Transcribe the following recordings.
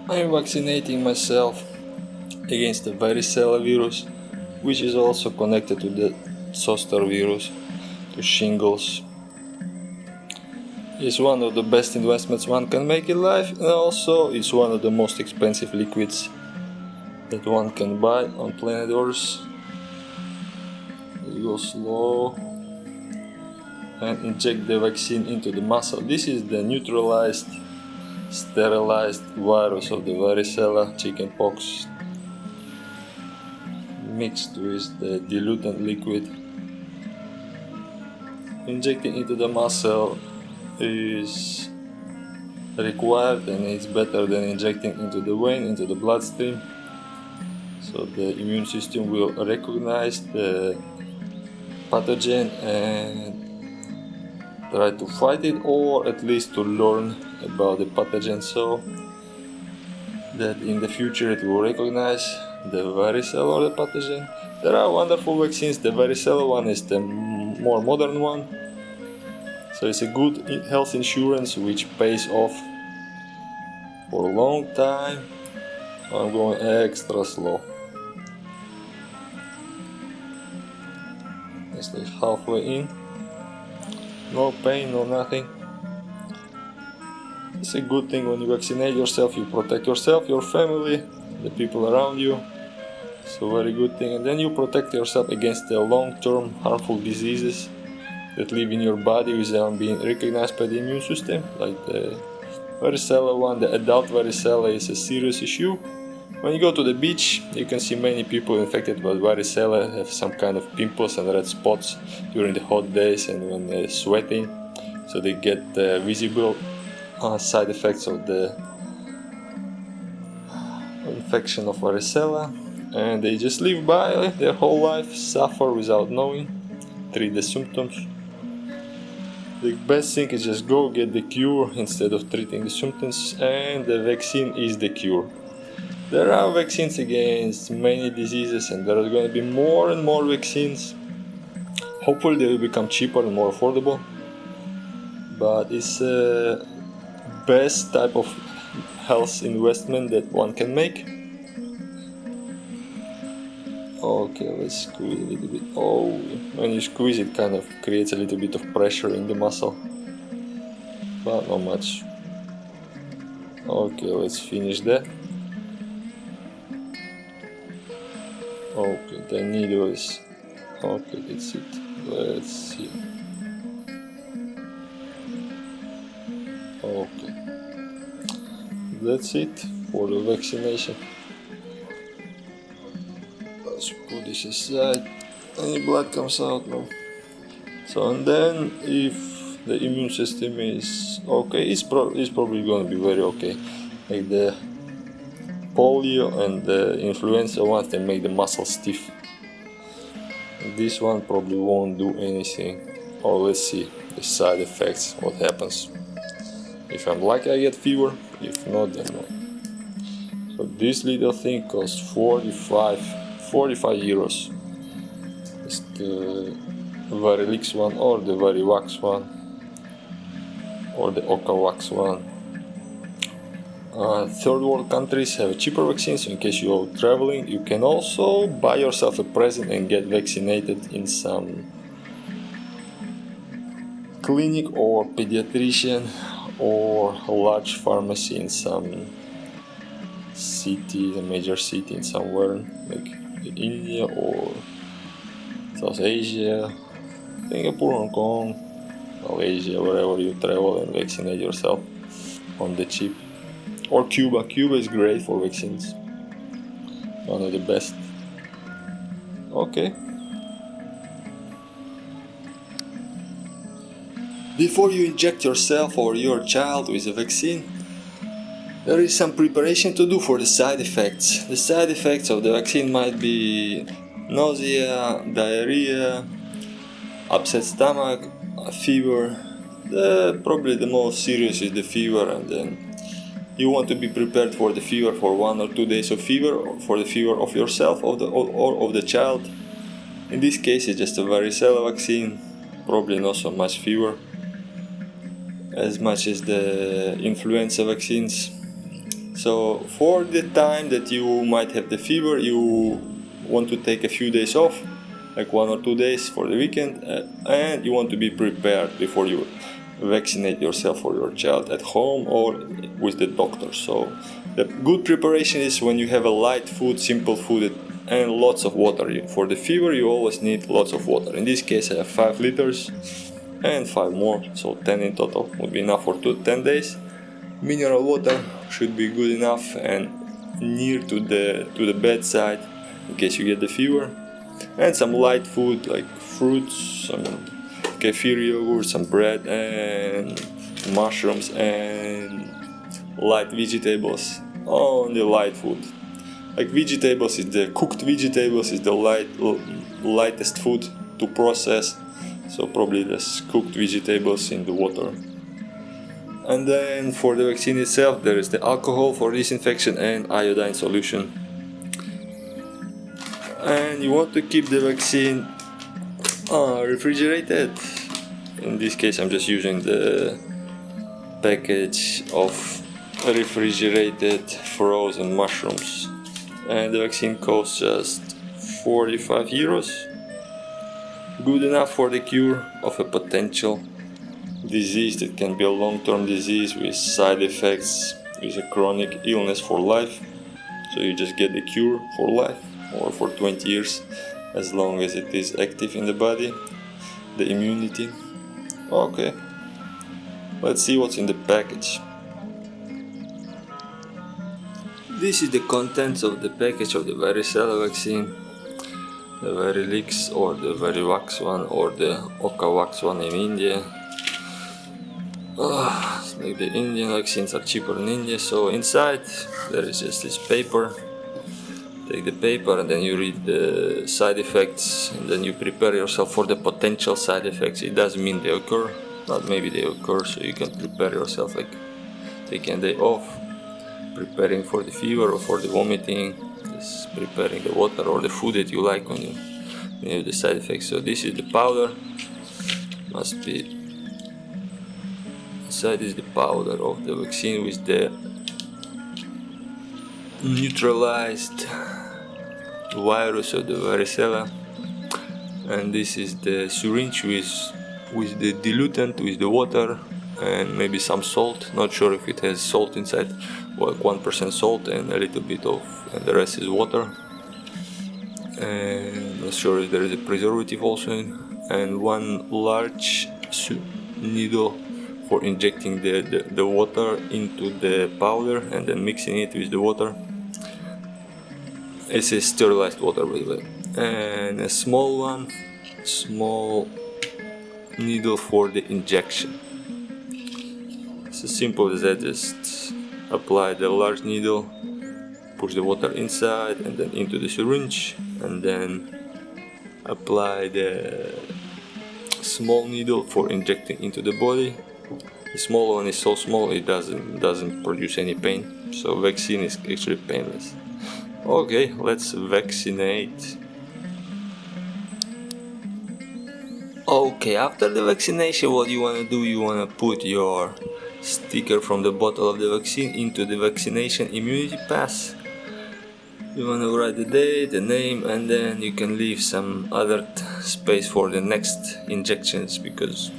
I'm vaccinating myself against the varicella virus, which is also connected to the zoster virus, to shingles. It's one of the best investments one can make in life, and also it's one of the most expensive liquids that one can buy on planet Earth. You go slow and inject the vaccine into the muscle. This is the neutralized, sterilized virus of the varicella chickenpox mixed with the diluent liquid. Injecting into the muscle is required, and it's better than injecting into the vein, into the bloodstream. So the immune system will recognize the pathogen and try to fight it, or at least to learn about the pathogen, so that in the future it will recognize the varicella or the pathogen. There are wonderful vaccines. The varicella one is the more modern one, so it's a good health insurance which pays off for a long time. I'm going extra slow. It's like halfway in. No pain, no nothing. It's a good thing when you vaccinate yourself, you protect yourself, your family, the people around you. It's a very good thing. And then you protect yourself against the long-term harmful diseases that live in your body without being recognized by the immune system. Like the varicella one, the adult varicella is a serious issue. When you go to the beach, you can see many people infected with varicella have some kind of pimples and red spots during the hot days and when they're sweating. So they get visible side effects of the infection of varicella, and they just live by their whole life, suffer without knowing, treat the symptoms. The best thing is just go get the cure instead of treating the symptoms, and the vaccine is the cure. There are vaccines against many diseases, and there are going to be more and more vaccines. Hopefully they will become cheaper and more affordable, but it's the best type of health investment that one can make. Okay, let's squeeze a little bit. Oh, when you squeeze it kind of creates a little bit of pressure in the muscle, but not much. Okay, let's finish that. Okay, the needle is... okay, that's it. Let's see. Okay, that's it for the vaccination. Let's put this aside. Any blood comes out now. So, and then if the immune system is okay, it's probably going to be very okay. Like the polio and the influenza ones, they make the muscle stiff. This one probably won't do anything. Oh, let's see the side effects, what happens. If I'm lucky, I get fever. If not, then no. So this little thing costs 45 euros. It's the Varilix one, or the Varivax one, or the Ocavax one. Third world countries have cheaper vaccines, so in case you are traveling, you can also buy yourself a present and get vaccinated in some clinic or pediatrician or a large pharmacy in some city, a major city in somewhere like India or South Asia, Singapore, Hong Kong, Malaysia, wherever you travel, and vaccinate yourself on the cheap. Or Cuba. Cuba is great for vaccines. One of the best. Okay. Before you inject yourself or your child with a vaccine, there is some preparation to do for the side effects. The side effects of the vaccine might be nausea, diarrhea, upset stomach, fever. Probably the most serious is the fever, and then you want to be prepared for the fever for 1 or 2 days of fever, or for the fever of yourself or of the child. In this case, it's just a varicella vaccine, probably not so much fever as much as the influenza vaccines. So for the time that you might have the fever, you want to take a few days off, like 1 or 2 days for the weekend, and you want to be prepared before you vaccinate yourself or your child at home or with the doctor. So the good preparation is when you have a light food, simple food, and lots of water. For the fever you always need lots of water. In this case I have 5 liters and 5 more, so 10 in total would be enough for 10 days. Mineral water should be good enough and near to the bedside in case you get the fever. And some light food like fruits, some kefir yogurt, some bread and mushrooms and light vegetables. Only light food. Like vegetables is the cooked vegetables is the lightest food to process. So probably just cooked vegetables in the water. And then for the vaccine itself there is the alcohol for disinfection and iodine solution. And you want to keep the vaccine refrigerated. In this case I'm just using the package of refrigerated frozen mushrooms, and the vaccine costs just 45 euros. Good enough for the cure of a potential disease that can be a long-term disease with side effects, with a chronic illness for life. So you just get the cure for life or for 20 years, as long as it is active in the body, the immunity. Okay, let's see what's in the package. This is the contents of the package of the varicella vaccine. The Varilix or the Varivax one or the Okavax one in India. Like the Indian vaccines are cheaper in India, so inside there is just this paper. Take the paper and then you read the side effects and then you prepare yourself for the potential side effects. It doesn't mean they occur, but maybe they occur, so you can prepare yourself, like taking a day off, preparing for the fever or for the vomiting, just preparing the water or the food that you like when you have the side effects. So this is the powder, must be, inside is the powder of the vaccine with the neutralized virus of the varicella, and this is the syringe with the diluent, with the water and maybe some salt. Not sure if it has salt inside, like 1% salt and a little bit of, and the rest is water. And not sure if there is a preservative also in, and one large needle for injecting the water into the powder and then mixing it with the water. It's a sterilized water, by the way. And a small needle for the injection. It's as simple as that. Just apply the large needle, push the water inside and then into the syringe, and then apply the small needle for injecting into the body. The small one is so small it doesn't produce any pain, so vaccine is actually painless. Okay, let's vaccinate. Okay, after the vaccination, what you want to do, you want to put your sticker from the bottle of the vaccine into the vaccination immunity pass. You want to write the date, the name, and then you can leave some other space for the next injections, because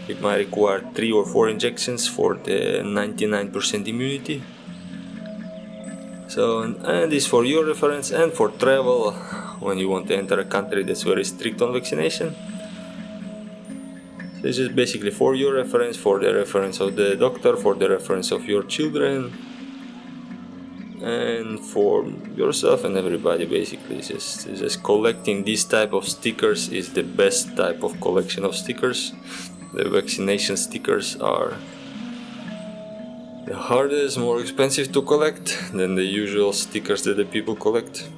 it might require 3 or 4 injections for the 99% immunity. So, and this for your reference and for travel when you want to enter a country that's very strict on vaccination. So this is basically for your reference, for the reference of the doctor, for the reference of your children, and for yourself and everybody. Basically, it's just collecting this type of stickers is the best type of collection of stickers. The vaccination stickers are the hardest, more expensive to collect than the usual stickers that the people collect,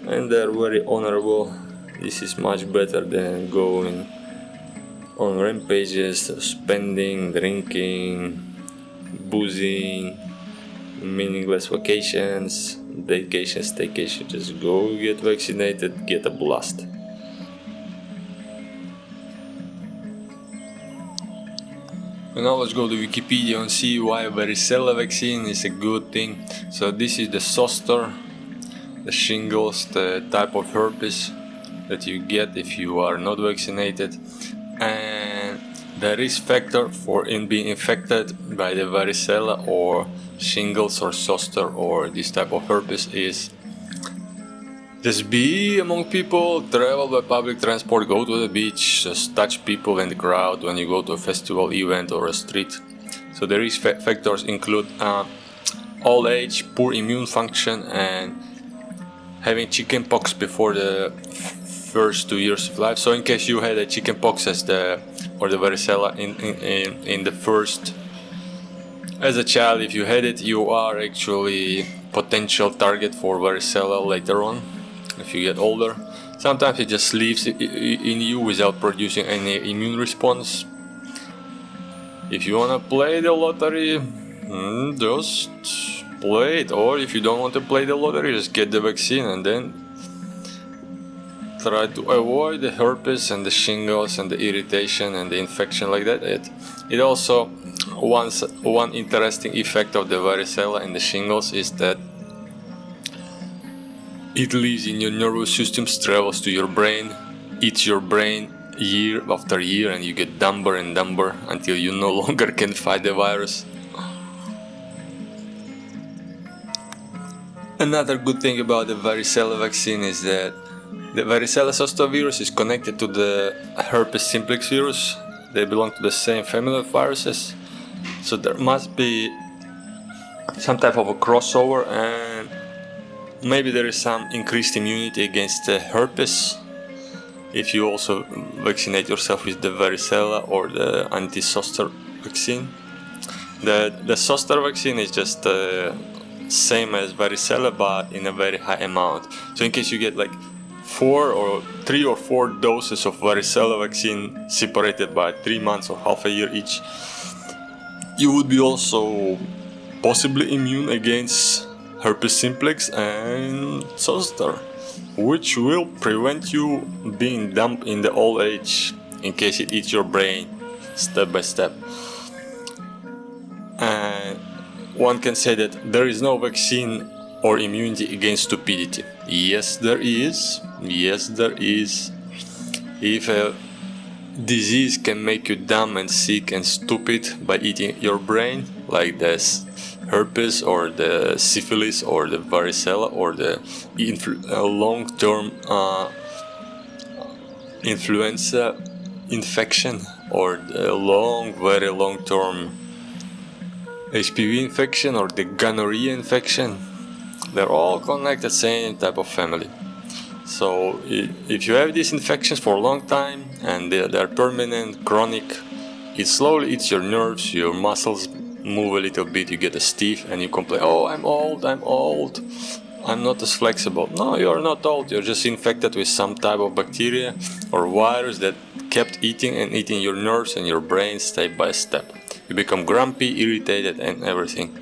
and they're very honorable. This is much better than going on rampages, spending, drinking, boozing, meaningless vacations, vacations, staycation. Just go get vaccinated, get a blast. And now let's go to Wikipedia and see why varicella vaccine is a good thing. So this is the zoster, the shingles, the type of herpes that you get if you are not vaccinated, and the risk factor for being infected by the varicella or shingles or zoster or this type of herpes is just be among people, travel by public transport, go to the beach, just touch people in the crowd when you go to a festival, event or a street. So the risk factors include old age, poor immune function, and having chickenpox before the first 2 years of life. So in case you had a chickenpox or the varicella in the first, as a child, if you had it, you are actually potential target for varicella later on. If you get older, sometimes it just lives in you without producing any immune response. If you wanna play the lottery, just play it, or if you don't want to play the lottery, just get the vaccine and then try to avoid the herpes and the shingles and the irritation and the infection like that. It also, one interesting effect of the varicella and the shingles is that it lives in your nervous system, travels to your brain, eats your brain year after year, and you get dumber and dumber until you no longer can fight the virus. Another good thing about the varicella vaccine is that the varicella zoster virus is connected to the herpes simplex virus. They belong to the same family of viruses, so there must be some type of a crossover, and maybe there is some increased immunity against the herpes if you also vaccinate yourself with the varicella or the anti-zoster vaccine. The zoster vaccine is just same as varicella but in a very high amount. So in case you get like 3 or 4 doses of varicella vaccine separated by 3 months or half a year each, you would be also possibly immune against herpes simplex and zoster, which will prevent you being dumb in the old age in case it eats your brain step by step. And one can say that there is no vaccine or immunity against stupidity. Yes, there is. Yes, there is. If a disease can make you dumb and sick and stupid by eating your brain, like this herpes or the syphilis or the varicella or the long-term influenza infection or the very long-term HPV infection or the gonorrhea infection, they're all connected, same type of family. So if you have these infections for a long time and they're permanent, chronic, it slowly eats your nerves, your muscles move a little bit, you get a stiff and you complain, oh, I'm old, I'm not as flexible. No, you're not old, you're just infected with some type of bacteria or virus that kept eating your nerves and your brain step by step. You become grumpy, irritated and everything.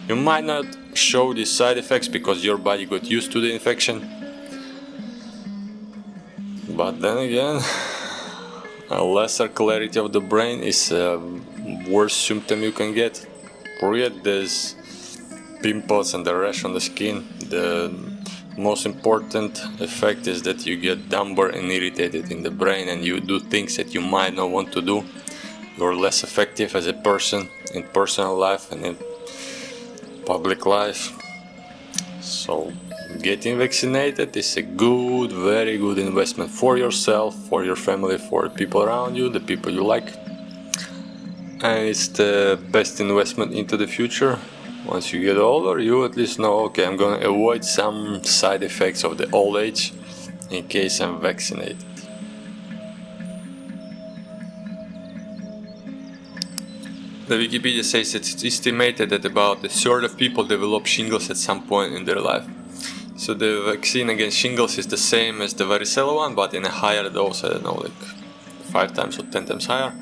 You might not show these side effects because your body got used to the infection. But then again, a lesser clarity of the brain is a worst symptom you can get. Forget this pimples and the rash on the skin. The most important effect is that you get dumber and irritated in the brain and you do things that you might not want to do. You're less effective as a person in personal life and in public life. So getting vaccinated is a good, very good investment for yourself, for your family, for the people around you, the people you like. And it's the best investment into the future. Once you get older, you at least know, okay, I'm gonna avoid some side effects of the old age in case I'm vaccinated. The Wikipedia says that it's estimated that about a third of people develop shingles at some point in their life. So the vaccine against shingles is the same as the varicella one, but in a higher dose, I don't know, like 5 times or 10 times higher.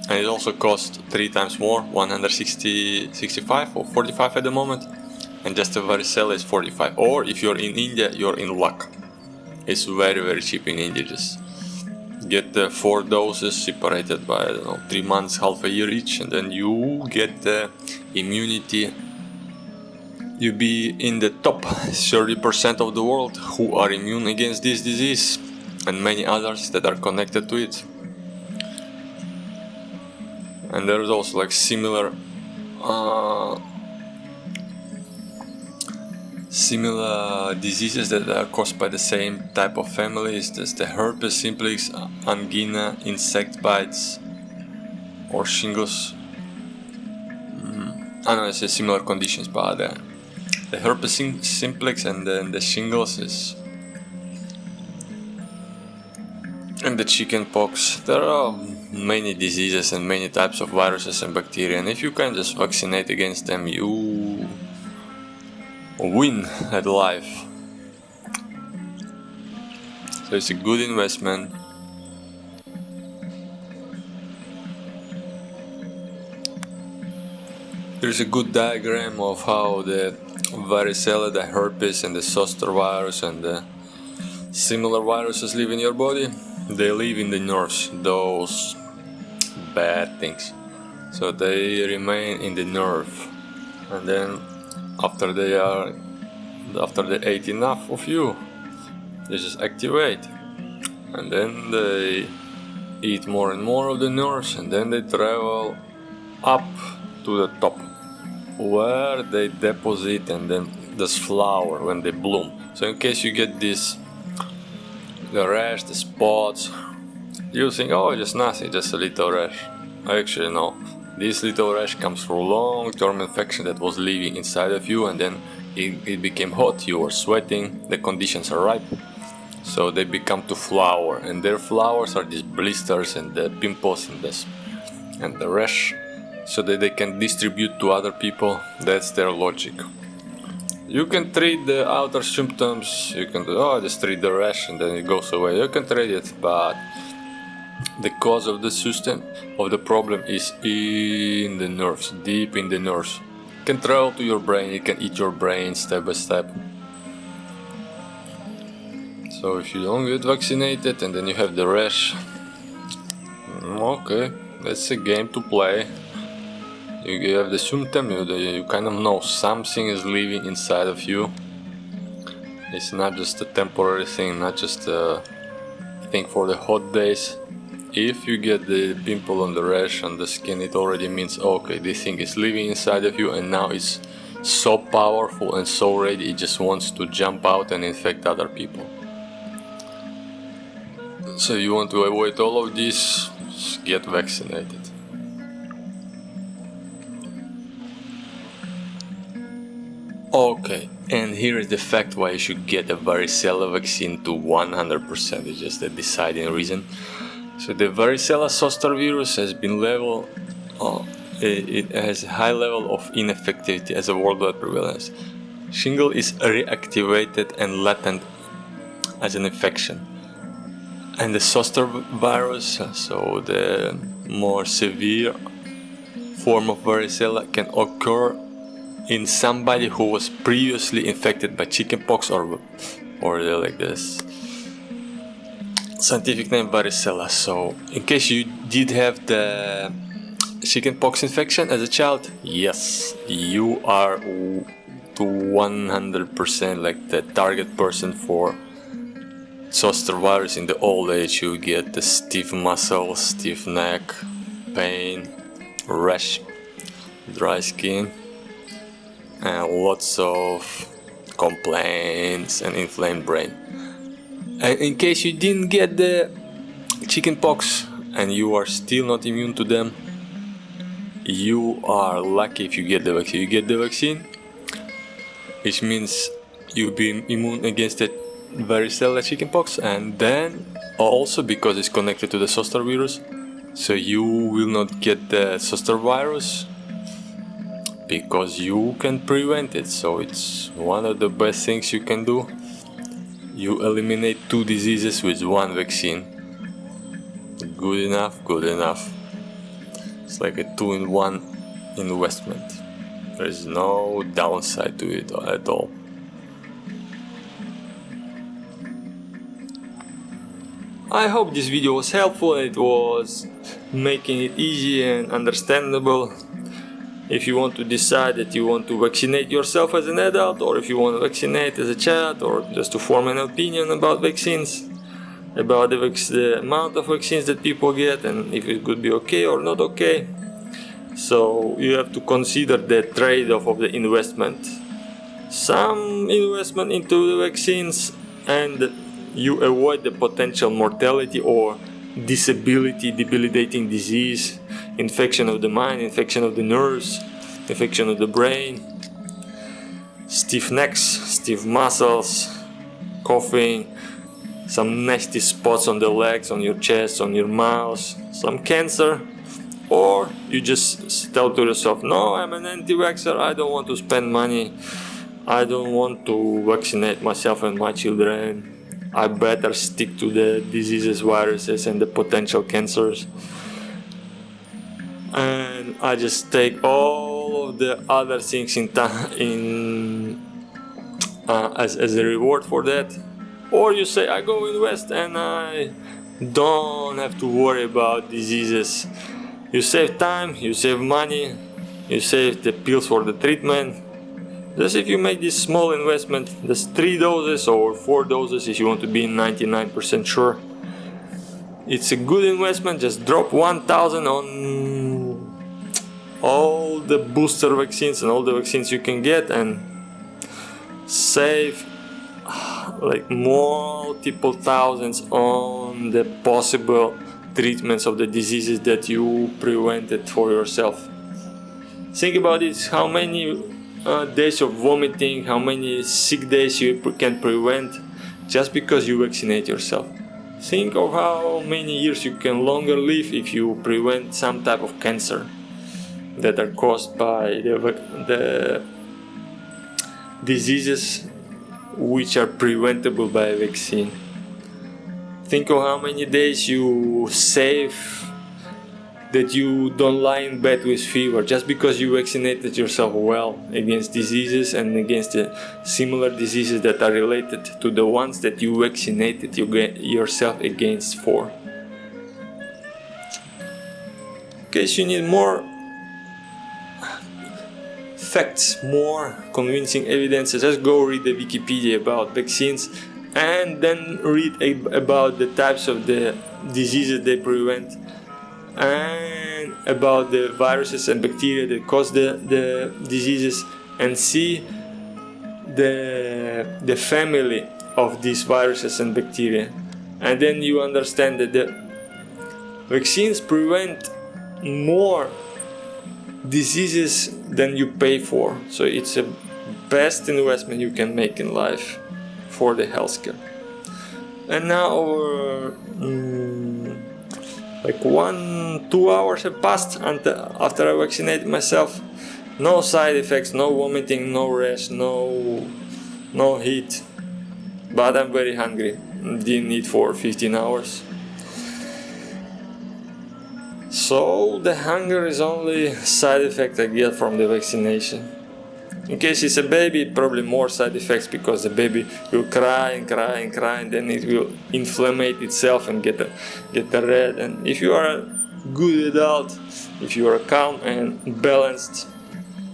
And it also costs 3 times more, 165 or 45 at the moment. And just the varicella is 45. Or if you're in India, you're in luck. It's very, very cheap in India. Just get the 4 doses separated by, I don't know, 3 months, half a year each, and then you get the immunity. You be in the top 30% of the world who are immune against this disease and many others that are connected to it. And there's also like similar diseases that are caused by the same type of families. There's the herpes simplex, angina, insect bites, or shingles. I know it's similar conditions, but the herpes simplex and then the shingles is, and the chickenpox. There are many diseases and many types of viruses and bacteria, and if you can just vaccinate against them, you win at life. So it's a good investment. Here's a good diagram of how the varicella, the herpes, and the zoster virus and the similar viruses live in your body. They live in the nerves, those bad things. So they remain in the nerve, and then after they ate enough of you, they just activate, and then they eat more and more of the nerves, and then they travel up to the top, where they deposit and then this flower when they bloom. So in case you get this, the rash, the spots, you think, oh, just nothing, just a little rash. Actually no, this little rash comes from long-term infection that was living inside of you, and then it became hot, you were sweating, the conditions are ripe, so they become to flower, and their flowers are these blisters and the pimples and the rash, so that they can distribute to other people. That's their logic. You can treat the outer symptoms, you can just treat the rash and then it goes away, you can treat it, but the cause of the system, of the problem, is in the nerves, deep in the nerves. It can travel to your brain, it can eat your brain step by step. So if you don't get vaccinated and then you have the rash, okay, that's a game to play. You have the symptom, you kind of know something is living inside of you. It's not just a temporary thing, not just a thing for the hot days. If you get the pimple on the rash on the skin, it already means, okay, this thing is living inside of you, and now it's so powerful and so ready, it just wants to jump out and infect other people. So you want to avoid all of this, just get vaccinated. Okay, and here is the fact why you should get a varicella vaccine to 100%. It's just a deciding reason. So the varicella zoster virus has been it has a high level of ineffectivity as a worldwide prevalence. Shingles is reactivated and latent as an infection. And the zoster virus, so the more severe form of varicella, can occur in somebody who was previously infected by chickenpox or like this scientific name varicella. So in case you did have the chickenpox infection as a child, yes, you are to 100% like the target person for zoster virus. In the old age you get the stiff muscles, stiff neck, pain, rash, dry skin, and lots of complaints and inflamed brain. And in case you didn't get the chickenpox and you are still not immune to them, you are lucky if you get the vaccine. You get the vaccine, which means you'll be immune against the varicella chickenpox, and then also because it's connected to the zoster virus, so you will not get the zoster virus because you can prevent it. So it's one of the best things you can do. You eliminate 2 diseases with 1 vaccine. Good enough, good enough. It's like a 2-in-1 investment. There is no downside to it at all. I hope this video was helpful and it was making it easy and understandable. If you want to decide that you want to vaccinate yourself as an adult, or if you want to vaccinate as a child, or just to form an opinion about vaccines, about the amount of vaccines that people get and if it could be okay or not okay. So you have to consider the trade-off of the investment. Some investment into the vaccines and you avoid the potential mortality or disability, debilitating disease, infection of the mind, infection of the nerves, infection of the brain, stiff necks, stiff muscles, coughing, some nasty spots on the legs, on your chest, on your mouth, some cancer. Or you just tell to yourself, no, I'm an anti-vaxxer, I don't want to spend money, I don't want to vaccinate myself and my children, I better stick to the diseases, viruses and the potential cancers, and I just take all of the other things as a reward for that. Or you say, I go invest and I don't have to worry about diseases. You save time, you save money, you save the pills for the treatment. Just if you make this small investment, just 3 doses or 4 doses if you want to be 99% sure. It's a good investment. Just drop 1,000 on all the booster vaccines and all the vaccines you can get and save like multiple thousands on the possible treatments of the diseases that you prevented for yourself. Think about it, how many days of vomiting, how many sick days you can prevent just because you vaccinate yourself. Think of how many years you can longer live if you prevent some type of cancer that are caused by the diseases which are preventable by a vaccine. Think of how many days you save that you don't lie in bed with fever just because you vaccinated yourself well against diseases and against the similar diseases that are related to the ones that you vaccinated yourself against for. In case you need more facts, more convincing evidence, just go read the Wikipedia about vaccines and then read about the types of the diseases they prevent and about the viruses and bacteria that cause the diseases, and see the family of these viruses and bacteria, and then you understand that the vaccines prevent more diseases than you pay for. So it's the best investment you can make in life for the healthcare. And now like 1-2 hours have passed after I vaccinated myself. No side effects, no vomiting, no rash, no heat. But I'm very hungry. Didn't eat for 15 hours. So the hunger is only side effect I get from the vaccination. In case it's a baby, probably more side effects because the baby will cry and cry and cry, and then it will inflammate itself and get the red. And if you are a good adult, if you are calm and balanced,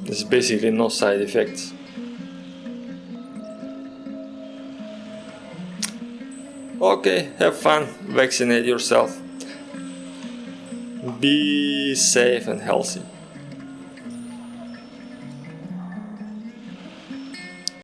there's basically no side effects. Okay, have fun, vaccinate yourself. Be safe and healthy.